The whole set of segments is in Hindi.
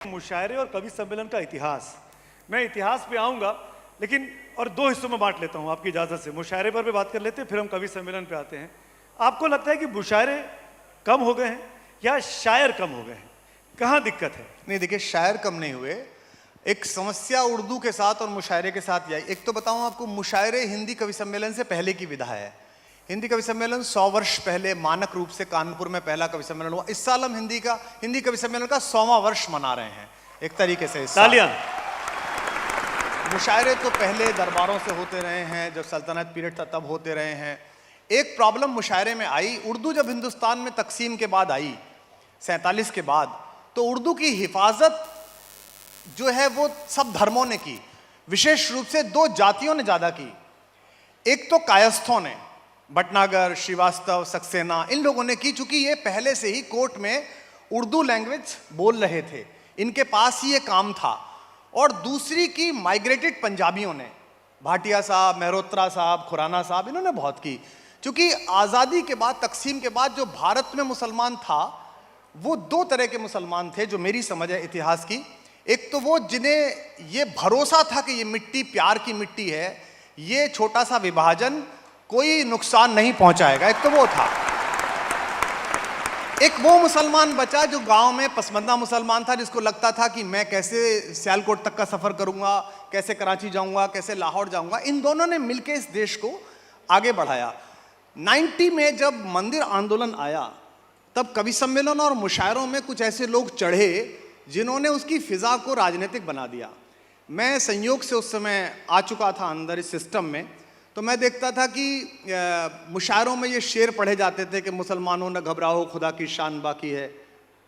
मुशायरे और कवि सम्मेलन का इतिहास। मैं इतिहास पे आऊंगा लेकिन और दो हिस्सों में बांट लेता हूं आपकी इजाजत से। मुशायरे पर भी बात कर लेते हैं, फिर हम कवि सम्मेलन पे आते हैं। आपको लगता है कि मुशायरे कम हो गए हैं या शायर कम हो गए हैं? कहाँ दिक्कत है? नहीं, देखिए, शायर कम नहीं हुए। एक समस्या उर्दू के साथ और मुशायरे के साथ आई। एक तो बताऊं आपको, मुशायरे हिंदी कवि सम्मेलन से पहले की विधा है। हिंदी कवि सम्मेलन 100 वर्ष पहले मानक रूप से कानपुर में पहला कवि सम्मेलन हुआ। इस साल हम हिंदी कवि सम्मेलन का 100वां वर्ष मना रहे हैं एक तरीके से। तालियां। मुशायरे तो पहले दरबारों से होते रहे हैं, जब सल्तनत पीरियड था तब होते रहे हैं। एक प्रॉब्लम मुशायरे में आई, उर्दू जब हिंदुस्तान में तकसीम के बाद आई 47 के बाद, तो उर्दू की हिफाजत जो है वो सब धर्मों ने की, विशेष रूप से दो जातियों ने ज्यादा की। एक तो कायस्थों ने, भटनागर, श्रीवास्तव, सक्सेना, इन लोगों ने की, चूंकि ये पहले से ही कोर्ट में उर्दू लैंग्वेज बोल रहे थे, इनके पास ही ये काम था। और दूसरी की माइग्रेटेड पंजाबियों ने, भाटिया साहब, मेहरोत्रा साहब, खुराना साहब, इन्होंने बहुत की। चूंकि आज़ादी के बाद, तकसीम के बाद जो भारत में मुसलमान था वो दो तरह के मुसलमान थे जो मेरी समझ है इतिहास की। एक तो वो जिन्हें ये भरोसा था कि ये मिट्टी प्यार की मिट्टी है, ये छोटा सा विभाजन कोई नुकसान नहीं पहुंचाएगा, एक तो वो था। एक वो मुसलमान बचा जो गांव में पसमंदा मुसलमान था, जिसको लगता था कि मैं कैसे सियालकोट तक का सफर करूंगा, कैसे कराची जाऊंगा, कैसे लाहौर जाऊंगा। इन दोनों ने मिलकर इस देश को आगे बढ़ाया। 90 में जब मंदिर आंदोलन आया तब कवि सम्मेलन और मुशायरों में कुछ ऐसे लोग चढ़े जिन्होंने उसकी फिजा को राजनीतिक बना दिया। मैं संयोग से उस समय आ चुका था अंदर इस सिस्टम में, तो मैं देखता था कि मुशायरों में ये शेर पढ़े जाते थे कि मुसलमानों न घबराओ, खुदा की शान बाकी है,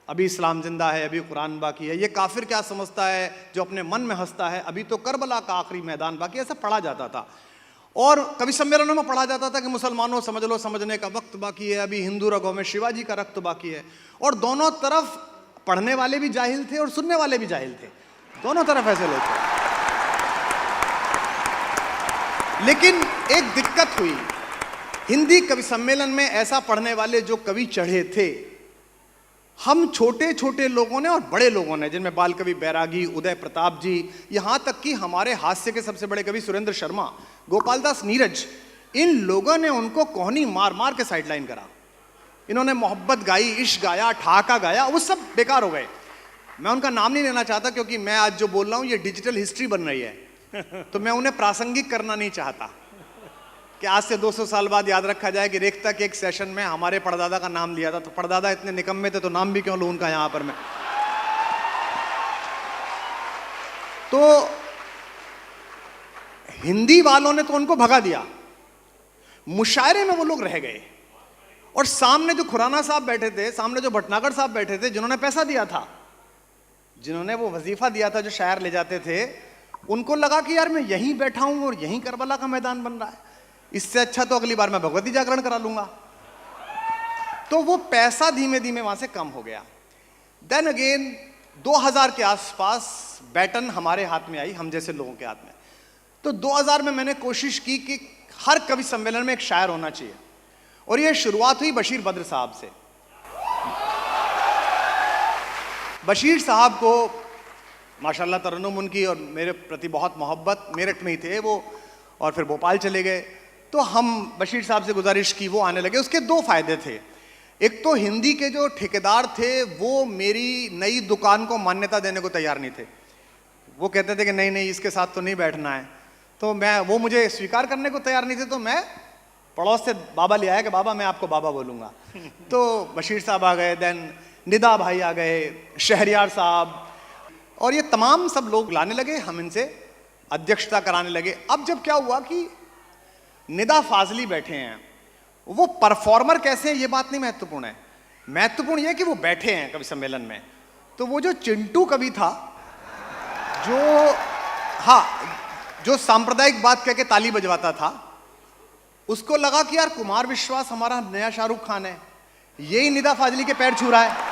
अभी इस्लाम जिंदा है, अभी कुरान बाकी है, ये काफिर क्या समझता है जो अपने मन में हंसता है, अभी तो करबला का आखिरी मैदान बाकी है, ऐसा पढ़ा जाता था। और कवि सम्मेलनों में पढ़ा जाता था कि मुसलमानों समझ लो, समझने का वक्त बाकी है, अभी हिंदू रगों में शिवाजी का रक्त बाकी है। और दोनों तरफ पढ़ने वाले भी जाहिल थे और सुनने वाले भी जाहिल थे, दोनों तरफ ऐसे लोग थे। लेकिन एक दिक्कत हुई, हिंदी कवि सम्मेलन में ऐसा पढ़ने वाले जो कवि चढ़े थे, हम छोटे छोटे लोगों ने और बड़े लोगों ने, जिनमें बाल कवि बैरागी, उदय प्रताप जी, यहां तक कि हमारे हास्य के सबसे बड़े कवि सुरेंद्र शर्मा, गोपालदास नीरज, इन लोगों ने उनको कोहनी मार मार के साइडलाइन करा। इन्होंने मोहब्बत गाई, इश्क गाया, ठाका गाया, वो सब बेकार हो गए। मैं उनका नाम नहीं लेना चाहता क्योंकि मैं आज जो बोल रहा हूं ये डिजिटल हिस्ट्री बन रही है, तो मैं उन्हें प्रासंगिक करना नहीं चाहता कि आज से 200 साल बाद याद रखा जाए कि रेखता के एक सेशन में हमारे परदादा का नाम लिया था, तो परदादा इतने निकम्मे थे तो नाम भी क्यों लूं उनका यहां पर मैं। तो हिंदी वालों ने तो उनको भगा दिया, मुशायरे में वो लोग रह गए। और सामने जो खुराना साहब बैठे थे, सामने जो भटनागर साहब बैठे थे, जिन्होंने पैसा दिया था, जिन्होंने वो वजीफा दिया था जो शायर ले जाते थे, उनको लगा कि यार मैं यहीं बैठा हूं और यहीं करबला का मैदान बन रहा है, इससे अच्छा तो अगली बार मैं भगवती जागरण करा लूंगा। तो वो पैसा धीमे धीमे वहां से कम हो गया। देन अगेन 2000 के आसपास बैटन हमारे हाथ में आई, हम जैसे लोगों के हाथ में। तो 2000 में मैंने कोशिश की कि हर कवि सम्मेलन में एक शायर होना चाहिए, और ये शुरुआत हुई बशीर बद्र साहब से। बशीर साहब को माशाल्लाह तरन्नुम उनकी और मेरे प्रति बहुत मोहब्बत, मेरठ में ही थे वो, और फिर भोपाल चले गए। तो हम बशीर साहब से गुजारिश की, वो आने लगे। उसके दो फायदे थे। एक तो हिंदी के जो ठेकेदार थे वो मेरी नई दुकान को मान्यता देने को तैयार नहीं थे। वो कहते थे कि नहीं नहीं, इसके साथ तो नहीं बैठना है। तो वो मुझे स्वीकार करने को तैयार नहीं थे, तो मैं पड़ोस से बाबा ले आया कि बाबा मैं आपको बाबा बोलूंगा। तो बशीर साहब आ गए, देन निदा भाई आ गए, शहरियार साहब, और ये तमाम सब लोग लाने लगे, हम इनसे अध्यक्षता कराने लगे। अब जब क्या हुआ कि निदा फाजली बैठे हैं, वो परफॉर्मर कैसे हैं ये बात नहीं महत्वपूर्ण है, महत्वपूर्ण ये कि वो बैठे हैं कवि सम्मेलन में। तो वो जो चिंटू कवि था, जो सांप्रदायिक बात कह के ताली बजवाता था, उसको लगा कि यार कुमार विश्वास हमारा नया शाहरुख खान है, यही निदा फाजली के पैर छू रहा है।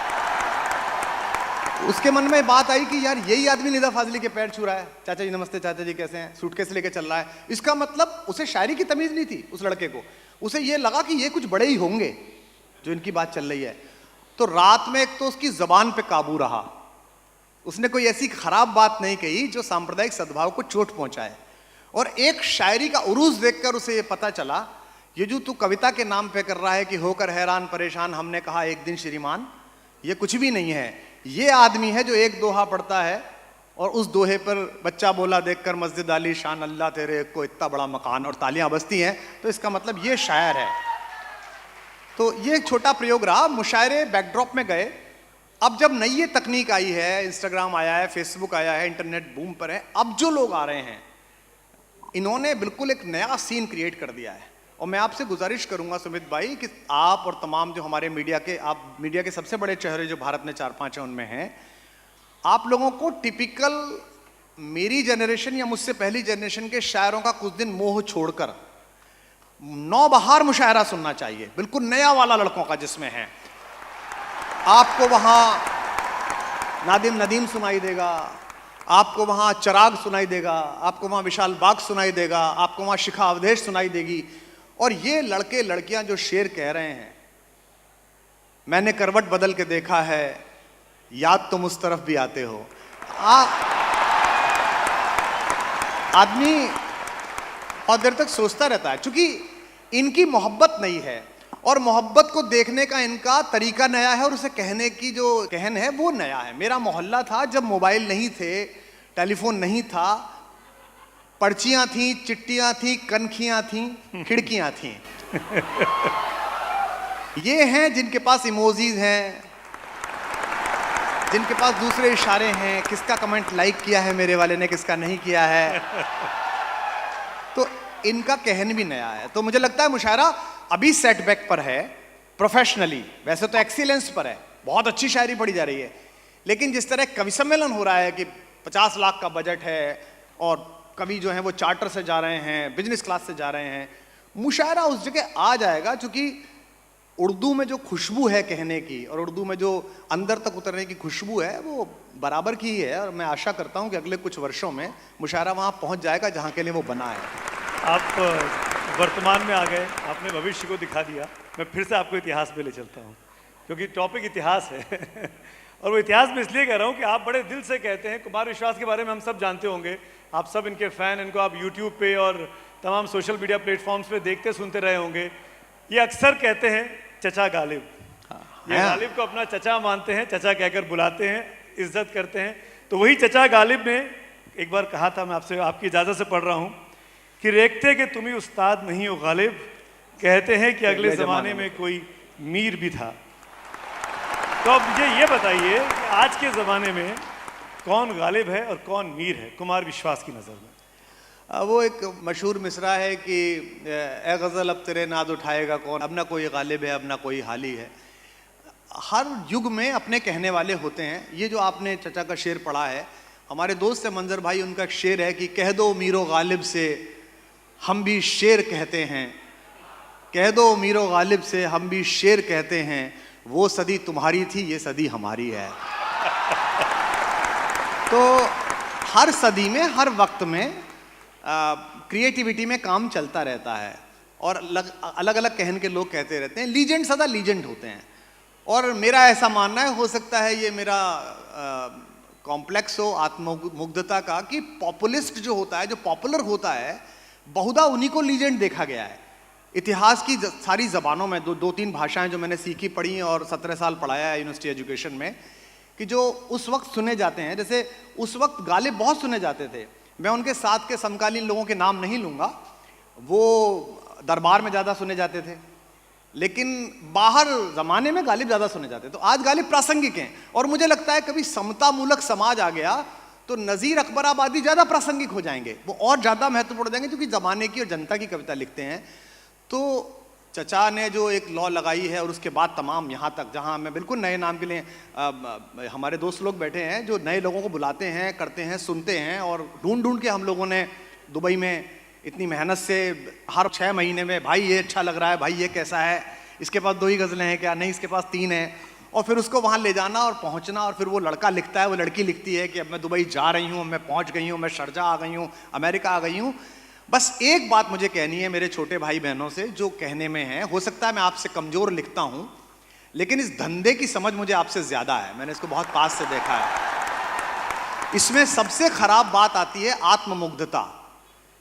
उसके मन में बात आई कि यार यही आदमी निदा फाजली के पैर छू रहा है। चाचा जी नमस्ते, चाचा जी कैसे हैं, सूटकेस लेके चल रहा है। इसका मतलब उसे शायरी की तमीज नहीं थी उस लड़के को, उसे ये लगा कि ये कुछ बड़े ही होंगे जो इनकी बात चल रही है। तो रात में एक तो उसकी जबान पे काबू रहा, उसने कोई ऐसी खराब बात नहीं कही जो सांप्रदायिक सद्भाव को चोट पहुंचाए। और एक शायरी का उरूज देखकर उसे ये पता चला, ये जो तू कविता के नाम पे कर रहा है कि होकर हैरान परेशान हमने कहा एक दिन श्रीमान, ये कुछ भी नहीं है। ये आदमी है जो एक दोहा पढ़ता है और उस दोहे पर बच्चा बोला देखकर मस्जिद आली शान अल्लाह तेरे को इतना बड़ा मकान, और तालियां बजती हैं, तो इसका मतलब ये शायर है। तो ये एक छोटा प्रयोग रहा। मुशायरे बैकड्रॉप में गए। अब जब नई ये तकनीक आई है, इंस्टाग्राम आया है, फेसबुक आया है, इंटरनेट बूम पर है, अब जो लोग आ रहे हैं इन्होंने बिल्कुल एक नया सीन क्रिएट कर दिया है। और मैं आपसे गुजारिश करूंगा सुमित भाई कि आप और तमाम जो हमारे मीडिया के, आप मीडिया के सबसे बड़े चेहरे जो भारत में 4-5 हैं उनमें हैं, आप लोगों को टिपिकल मेरी जनरेशन या मुझसे पहली जनरेशन के शायरों का कुछ दिन मोह छोड़कर नौबहार मुशायरा सुनना चाहिए, बिल्कुल नया वाला लड़कों का, जिसमें है आपको वहां नादिम नदीम सुनाई देगा, आपको वहां चिराग सुनाई देगा, आपको वहां विशाल बाग सुनाई देगा, आपको वहां शिखा अवधेश सुनाई देगी। और ये लड़के लड़कियां जो शेर कह रहे हैं, मैंने करवट बदल के देखा है, याद तुम उस तरफ भी आते हो। आदमी बहुत देर तक सोचता रहता है, क्योंकि इनकी मोहब्बत नहीं है और मोहब्बत को देखने का इनका तरीका नया है और उसे कहने की जो कहन है वो नया है। मेरा मोहल्ला था जब मोबाइल नहीं थे, टेलीफोन नहीं था, पर्चियां थी, चिट्ठियां थी, कनखियां थी, खिड़कियां थी। ये हैं जिनके पास इमोजीज हैं, जिनके पास दूसरे इशारे हैं, किसका कमेंट लाइक किया है मेरे वाले ने, किसका नहीं किया है। तो इनका कहन भी नया है। तो मुझे लगता है मुशायरा अभी सेटबैक पर है प्रोफेशनली, वैसे तो एक्सीलेंस पर है, बहुत अच्छी शायरी पढ़ी जा रही है, लेकिन जिस तरह कवि सम्मेलन हो रहा है कि 50 लाख का बजट है और कवि जो है वो चार्टर से जा रहे हैं, बिजनेस क्लास से जा रहे हैं, मुशायरा उस जगह आ जाएगा। क्योंकि उर्दू में जो खुशबू है कहने की और उर्दू में जो अंदर तक उतरने की खुशबू है वो बराबर की ही है। और मैं आशा करता हूँ कि अगले कुछ वर्षों में मुशायरा वहाँ पहुँच जाएगा जहाँ के लिए वो बना है। आप वर्तमान में आ गए, आपने भविष्य को दिखा दिया। मैं फिर से आपको इतिहास पे ले चलता हूँ, क्योंकि टॉपिक इतिहास है। और वो इतिहास में इसलिए कह रहा हूँ कि आप बड़े दिल से कहते हैं। कुमार विश्वास के बारे में हम सब जानते होंगे, आप सब इनके फ़ैन, इनको आप यूट्यूब पे और तमाम सोशल मीडिया प्लेटफॉर्म्स पे देखते सुनते रहे होंगे। ये अक्सर कहते हैं चचा गालिब, ये गालिब को अपना चचा मानते हैं, चचा कहकर बुलाते हैं, इज्जत करते हैं। तो वही चचा गालिब ने एक बार कहा था, मैं आपसे आपकी इजाज़त से पढ़ रहा हूँ कि रेखते कि तुम ही उस्ताद नहीं हो गालिब, कहते हैं कि अगले ज़माने में कोई मीर भी था। तो अब मुझे ये बताइए कि आज के ज़माने में कौन गालिब है और कौन मीर है कुमार विश्वास की नज़र में? वो एक मशहूर मिसरा है कि ए गज़ल अब तेरे नाद उठाएगा कौन, अब ना कोई गालिब है अब ना कोई हाली है। हर युग में अपने कहने वाले होते हैं। ये जो आपने चचा का शेर पढ़ा है, हमारे दोस्त है मंजर भाई, उनका एक शेर है कि कह दो मीरो गालिब से हम भी शेर कहते हैं, कह दो मीरो गालिब से हम भी शेर कहते हैं, वो सदी तुम्हारी थी ये सदी हमारी है। तो हर सदी में हर वक्त में क्रिएटिविटी में काम चलता रहता है और अलग अलग कहन के लोग कहते रहते हैं। लीजेंड सदा लीजेंड होते हैं। और मेरा ऐसा मानना है, हो सकता है ये मेरा कॉम्प्लेक्स हो आत्ममुग्धता का, कि पॉपुलिस्ट जो होता है, जो पॉपुलर होता है, बहुधा उन्हीं को लीजेंड देखा गया है। इतिहास की सारी ज़बानों में दो तीन भाषाएं जो मैंने सीखी पढ़ी हैं और 17 साल पढ़ाया है यूनिवर्सिटी एजुकेशन में, कि जो उस वक्त सुने जाते हैं, जैसे उस वक्त गालिब बहुत सुने जाते थे। मैं उनके साथ के समकालीन लोगों के नाम नहीं लूँगा, वो दरबार में ज़्यादा सुने जाते थे, लेकिन बाहर ज़माने में गालिब ज़्यादा सुने जाते। तो आज गालिब प्रासंगिक हैं। और मुझे लगता है कभी समतामूलक समाज आ गया तो नज़ीर अकबर आबादी ज़्यादा प्रासंगिक हो जाएंगे, वो और ज़्यादा महत्वपूर्ण हो जाएंगे, क्योंकि ज़माने की और जनता की कविता लिखते हैं। तो चचा ने जो एक लॉ लगाई है और उसके बाद तमाम यहाँ तक, जहाँ मैं बिल्कुल नए नाम के लिए हमारे दोस्त लोग बैठे हैं जो नए लोगों को बुलाते हैं, करते हैं, सुनते हैं, और ढूंढ ढूंढ के हम लोगों ने दुबई में इतनी मेहनत से हर 6 महीने में, भाई ये अच्छा लग रहा है, भाई ये कैसा है, इसके पास 2 ही गज़लें हैं क्या, नहीं इसके पास 3 हैं, और फिर उसको वहाँ ले जाना और पहुँचना। और फिर वो लड़का लिखता है, वो लड़की लिखती है कि अब मैं दुबई जा रही हूँ, मैं पहुँच गई हूँ, मैं शारजा आ गई हूँ, अमेरिका आ गई हूँ। बस एक बात मुझे कहनी है मेरे छोटे भाई बहनों से जो कहने में है, हो सकता है मैं आपसे कमज़ोर लिखता हूँ, लेकिन इस धंधे की समझ मुझे आपसे ज़्यादा है। मैंने इसको बहुत पास से देखा है। इसमें सबसे खराब बात आती है आत्ममुग्धता।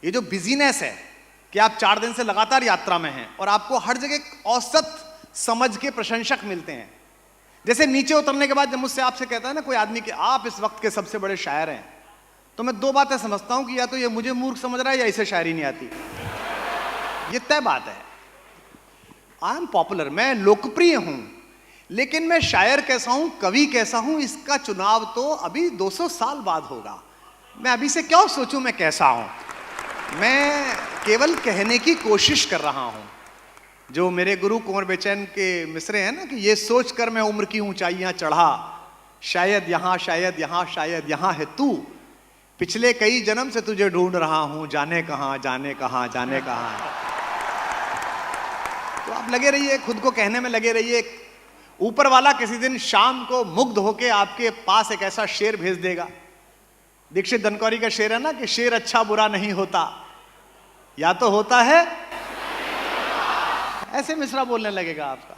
ये जो बिजीनेस है कि आप 4 दिन से लगातार यात्रा में हैं और आपको हर जगह औसत समझ के प्रशंसक मिलते हैं। जैसे नीचे उतरने के बाद जब मुझसे आपसे कहता है ना कोई आदमी कि आप इस वक्त के सबसे बड़े शायर हैं, तो मैं 2 बातें समझता हूं कि या तो ये मुझे मूर्ख समझ रहा है या इसे शायरी नहीं आती। ये तय बात है। आई एम पॉपुलर, मैं लोकप्रिय हूं, लेकिन मैं शायर कैसा हूं, कवि कैसा हूं, इसका चुनाव तो अभी 200 साल बाद होगा। मैं अभी से क्यों सोचूं मैं कैसा हूं। मैं केवल कहने की कोशिश कर रहा हूं। जो मेरे गुरु कुंवर बेचैन के मिसरे हैं ना कि ये सोच कर मैं उम्र की ऊंचाइयां चढ़ा, शायद यहां शायद यहां शायद यहां है तू, पिछले कई जन्म से तुझे ढूंढ रहा हूं, जाने कहां जाने कहां जाने कहां। तो आप लगे रहिए, खुद को कहने में लगे रहिए। ऊपर वाला किसी दिन शाम को मुग्ध होके आपके पास एक ऐसा शेर भेज देगा। दीक्षित धनकौरी का शेर है ना कि शेर अच्छा बुरा नहीं होता, या तो होता है, ऐसे मिसरा बोलने लगेगा आपका।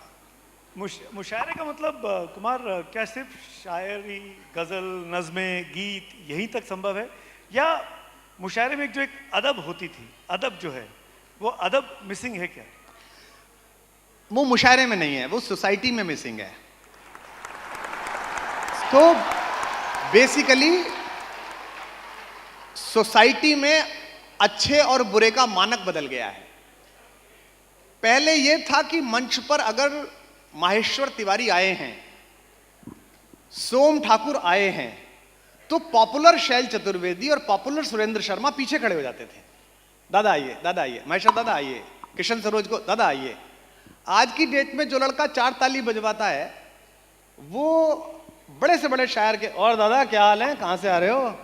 मुशायरे का मतलब कुमार क्या सिर्फ शायरी, गजल, नज़में, गीत यहीं तक संभव है, या मुशायरे में जो एक अदब होती थी, अदब जो है वो अदब मिसिंग है क्या? वो मुशायरे में नहीं है, वो सोसाइटी में मिसिंग है। तो बेसिकली सोसाइटी में अच्छे और बुरे का मानक बदल गया है। पहले यह था कि मंच पर अगर माहेश्वर तिवारी आए हैं, सोम ठाकुर आए हैं, तो पॉपुलर शैल चतुर्वेदी और पॉपुलर सुरेंद्र शर्मा पीछे खड़े हो जाते थे। दादा आइए, दादा आइए, महेश्वर दादा आइए, किशन सरोज को दादा आइए। आज की डेट में जो लड़का 4 ताली बजवाता है वो बड़े से बड़े शायर के और दादा क्या हाल है, कहां से आ रहे हो।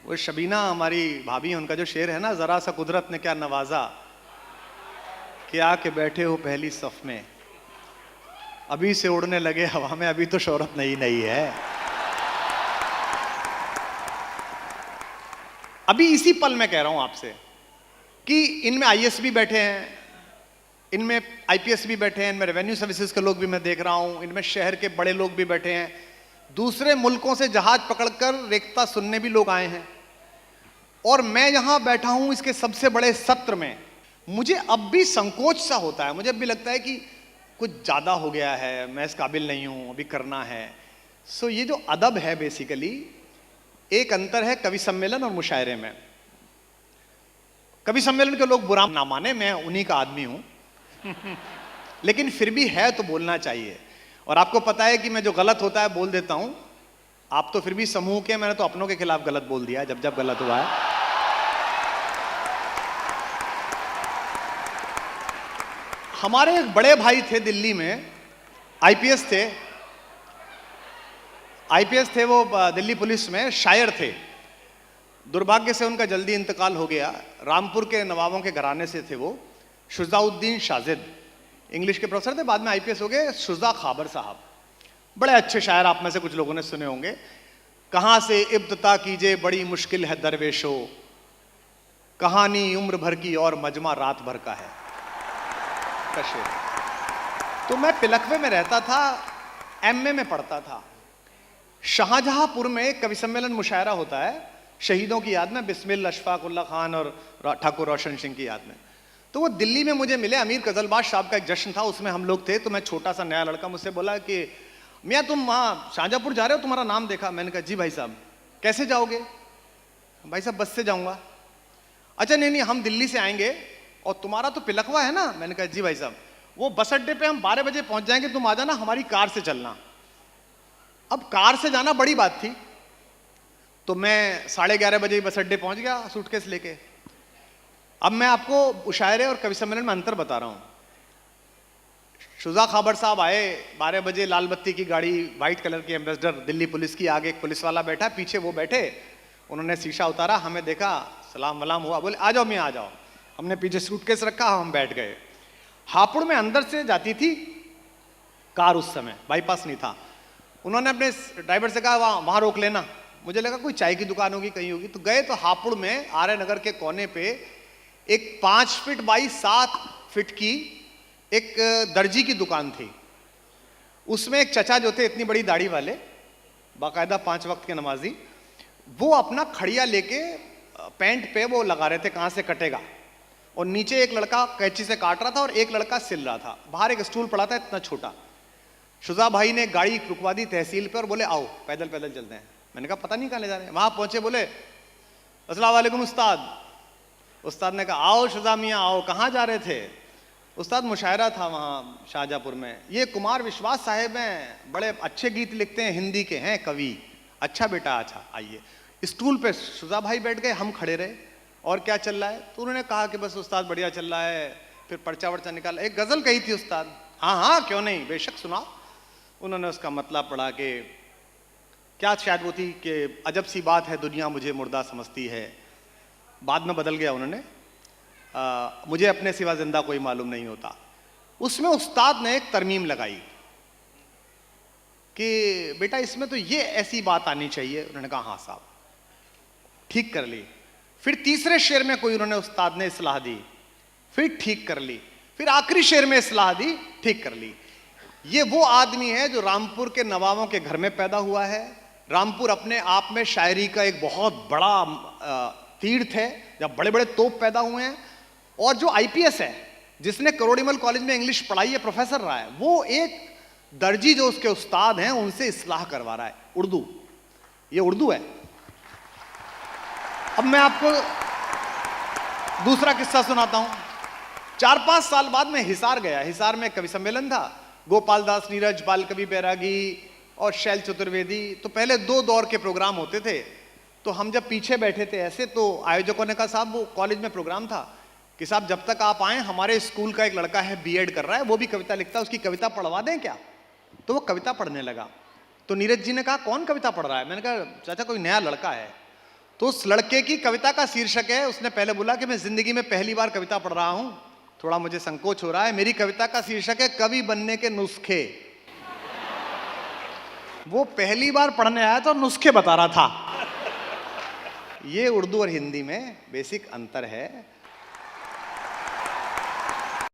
वो शबीना हमारी भाभी, उनका जो शेर है ना, जरा सा कुदरत ने क्या नवाजा कि आके बैठे हो पहली सफ में, अभी से उड़ने लगे हवा में, अभी तो शोहरत नहीं नहीं है। अभी इसी पल में कह रहा हूं आपसे कि इनमें आईएएस भी बैठे हैं, इनमें आईपीएस भी बैठे हैं, इनमें रेवेन्यू सर्विसेज के लोग भी मैं देख रहा हूं, इनमें शहर के बड़े लोग भी बैठे हैं, दूसरे मुल्कों से जहाज पकड़कर रेखता सुनने भी लोग आए हैं, और मैं यहां बैठा हूं इसके सबसे बड़े सत्र में। मुझे अब भी संकोच सा होता है, मुझे अब भी लगता है कि कुछ ज़्यादा हो गया है, मैं इस काबिल नहीं हूं, अभी करना है। सो ये जो अदब है, बेसिकली एक अंतर है कवि सम्मेलन और मुशायरे में। कवि सम्मेलन के लोग बुरा ना माने, मैं उन्हीं का आदमी हूं लेकिन फिर भी है तो बोलना चाहिए। और आपको पता है कि मैं जो गलत होता है बोल देता हूं। आप तो फिर भी समूह के, मैंने तो अपनों के खिलाफ गलत बोल दिया है जब जब गलत हुआ है। हमारे एक बड़े भाई थे दिल्ली में, आईपीएस थे वो दिल्ली पुलिस में, शायर थे। दुर्भाग्य से उनका जल्दी इंतकाल हो गया। रामपुर के नवाबों के घराने से थे वो। शुजाउद्दीन शाजिद इंग्लिश के प्रोफेसर थे, बाद में आईपीएस हो गए। शुजा खाबर साहब बड़े अच्छे शायर, आप में से कुछ लोगों ने सुने होंगे। कहां से इब्तिदा कीजिए बड़ी मुश्किल है दरवेशो, कहानी उम्र भर की और मजमा रात भर का है। तो मैं पिलखवे में रहता था, एमए में पढ़ता था। शाहजहांपुर में एक कवि सम्मेलन मुशायरा होता है शहीदों की याद में, बिस्मिल अशफाकुल्ला खान और ठाकुर रोशन सिंह की याद में। तो वो दिल्ली में मुझे मिले, अमीर कजलबाज साहब का एक जश्न था, उसमें हम लोग थे। तो मैं छोटा सा नया लड़का, मुझसे बोला कि मियाँ तुम वहाँ शाहजहांपुर जा रहे हो, तुम्हारा नाम देखा। मैंने कहा जी भाई साहब। कैसे जाओगे? भाई साहब बस से जाऊँगा। अच्छा नहीं हम दिल्ली से आएंगे और तुम्हारा तो पिलखवा है ना। मैंने कहा जी भाई साहब, वो बस अड्डे पे हम 12 बजे पहुंच जाएंगे, तुम आ जाना, हमारी कार से चलना। अब कार से जाना बड़ी बात थी, तो मैं 11:30 बजे बस अड्डे पहुंच गया सूटकेस लेके। अब मैं आपको मुशायरे और कवि सम्मेलन में अंतर बता रहा हूं। शुजा खाबर साहब आए 12 बजे, लाल बत्ती की गाड़ी, व्हाइट कलर की एम्बेसडर दिल्ली पुलिस की, आगे एक पुलिस वाला बैठा, पीछे वो बैठे। उन्होंने शीशा उतारा, हमें देखा, सलाम वलाम हुआ, बोले आ जाओ मियाँ आ जाओ। हमने पीछे सूटकेस रखा, हम बैठ गए। हापुड़ में अंदर से जाती थी कार, उस समय बाईपास नहीं था। उन्होंने अपने ड्राइवर से कहा वहाँ रोक लेना। मुझे लगा कोई चाय की दुकान होगी, कहीं होगी। तो गए तो हापुड़ में आर्य नगर के कोने पे एक 5 फीट बाई 7 फीट की एक दर्जी की दुकान थी। उसमें एक चचा जो थे, इतनी बड़ी दाढ़ी वाले, बाकायदा 5 वक्त के नमाजी, वो अपना खड़िया लेके पैंट पे वो लगा रहे थे कहाँ से कटेगा, और नीचे एक लड़का कैंची से काट रहा था और एक लड़का सिल रहा था। बाहर एक स्टूल पड़ा था इतना छोटा। शुजा भाई ने गाड़ी रुकवा दी तहसील पे और बोले आओ पैदल पैदल चलते हैं। मैंने कहा पता नहीं कहाँ ले जा रहे हैं। वहां पहुंचे, बोले अस्सलाम वालेकुम उस्ताद। उस्ताद ने कहा आओ शुजा मियाँ आओ, कहाँ जा रहे थे? उस्ताद मुशायरा था वहाँ शाहजहाँपुर में, ये कुमार विश्वास साहेब हैं, बड़े अच्छे गीत लिखते हैं, हिंदी के हैं कवि। अच्छा बेटा अच्छा आइए। स्टूल पे शुजा भाई बैठ गए, हम खड़े रहे। और क्या चल रहा है? तो उन्होंने कहा कि बस उस्ताद बढ़िया चल रहा है। फिर पर्चा वर्चा निकाला, एक गजल कही थी उस्ताद। हाँ हाँ क्यों नहीं, बेशक सुनाओ। उन्होंने उसका मतलब पढ़ा कि क्या शायद वो थी कि अजब सी बात है दुनिया मुझे मुर्दा समझती है। बाद में बदल गया उन्होंने, मुझे अपने सिवा जिंदा कोई मालूम नहीं होता। उसमें उस्ताद ने एक तरमीम लगाई कि बेटा इसमें तो ये ऐसी बात आनी चाहिए। उन्होंने कहा हाँ साहब, ठीक कर ली। फिर तीसरे शेर में कोई उन्होंने उस्ताद ने इस्लाह दी, फिर ठीक कर ली। फिर आखिरी शेर में इस्लाह दी, ठीक कर ली। ये वो आदमी है जो रामपुर के नवाबों के घर में पैदा हुआ है। रामपुर अपने आप में शायरी का एक बहुत बड़ा तीर्थ है, जब बड़े बड़े तोप पैदा हुए हैं। और जो आईपीएस है, जिसने करोड़ीमल कॉलेज में इंग्लिश पढ़ाई है, प्रोफेसर रहा है, वो एक दर्जी जो उसके उस्ताद हैं उनसे इस्लाह करवा रहा है उर्दू। ये उर्दू है। अब मैं आपको दूसरा किस्सा सुनाता हूं। 4-5 साल बाद मैं हिसार गया। हिसार में कवि सम्मेलन था, गोपाल दास नीरज, बाल कवि बैरागी और शैल चतुर्वेदी। तो पहले 2 दौर के प्रोग्राम होते थे। तो हम जब पीछे बैठे थे ऐसे, तो आयोजकों ने कहा साहब वो कॉलेज में प्रोग्राम था कि साहब जब तक आप आए, हमारे स्कूल का एक लड़का है बीएड कर रहा है, वो भी कविता लिखता है, उसकी कविता पढ़वा दें क्या? तो वो कविता पढ़ने लगा। तो नीरज जी ने कहा कौन कविता पढ़ रहा है? मैंने कहा चाचा कोई नया लड़का है। तो उस लड़के की कविता का शीर्षक है, उसने पहले बोला कि मैं जिंदगी में पहली बार कविता पढ़ रहा हूं, थोड़ा मुझे संकोच हो रहा है। मेरी कविता का शीर्षक है कवि बनने के नुस्खे। वो पहली बार पढ़ने आया तो नुस्खे बता रहा था। ये उर्दू और हिंदी में बेसिक अंतर है।